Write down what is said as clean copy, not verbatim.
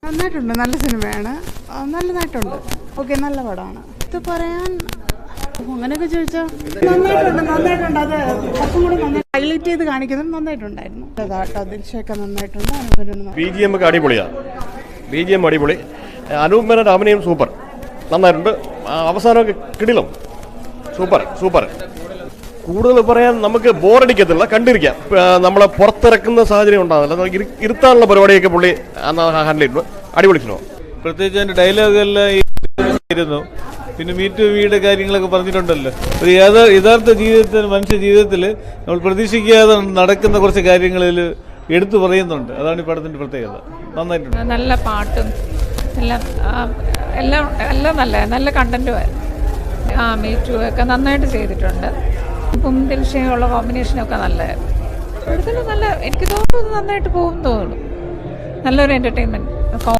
നന്നായിട്ടുണ്ട്, നല്ല സിനിമയാണ്, നല്ലതായിട്ടുണ്ട്. ഓക്കെ, നല്ല പടമാണ്. ഇത് പറയാൻ അങ്ങനെയൊക്കെ ചോദിച്ചാൽ നന്നായിട്ടുണ്ട്. അത് കുറച്ചും കൂടി നന്നായി ഹൈലൈറ്റ് ചെയ്ത് കാണിക്കുന്നത് നന്നായിട്ടുണ്ടായിരുന്നു. അതാട്ടോ ദിൽഷയൊക്കെ നന്നായിട്ടുണ്ട്. BGM ഒക്കെ അടിപൊളിയാണ്. BGM അടിപൊളി. അനൂപ് മേനോന്റെ അഭിനയം സൂപ്പർ, നന്നായിട്ടുണ്ട്. അവസാനമൊക്കെ കിടിലം, സൂപ്പർ. കൂടുതൽ പറയാൻ നമുക്ക് ബോറടിക്കത്തില്ല, കണ്ടിരിക്കാം. നമ്മളെ പുറത്തിറക്കുന്ന സാഹചര്യം ഉണ്ടാകുന്നില്ല. ഇരുത്താനുള്ള പരിപാടിയൊക്കെ പുള്ളി ഹാൻഡിൽ ചെയ്തു. അടിപൊളി സിനിമ. പ്രത്യേകിച്ച് അതിൻ്റെ ഡയലോഗെല്ലാം ഇരുന്നു. പിന്നെ മീറ്റ് വീട് കാര്യങ്ങളൊക്കെ പറഞ്ഞിട്ടുണ്ടല്ലോ. ഒരു യഥാർത്ഥ ജീവിതത്തിൽ, മനുഷ്യ ജീവിതത്തിൽ നമ്മൾ പ്രതീക്ഷിക്കാതെ നടക്കുന്ന കുറച്ച് കാര്യങ്ങളിൽ എടുത്തു പറയുന്നുണ്ട്. അതാണ് ഈ പടത്തിൻ്റെ പ്രത്യേകത. നന്നായിട്ടുണ്ട്. നല്ല പാട്ടും എല്ലാം നല്ല കണ്ടന്റുമായിരുന്നു. മീറ്റു ഒക്കെ നന്നായിട്ട് ചെയ്തിട്ടുണ്ട്. ഇപ്പം ദിൽഷയുള്ള കോമ്പിനേഷനൊക്കെ നല്ലതായിരുന്നു. കൂടുതൽ നല്ല, എനിക്ക് തോന്നുന്നു നന്നായിട്ട് പോകും തോന്നുന്നു. നല്ലൊരു എൻ്റർടൈൻമെൻറ്റ്.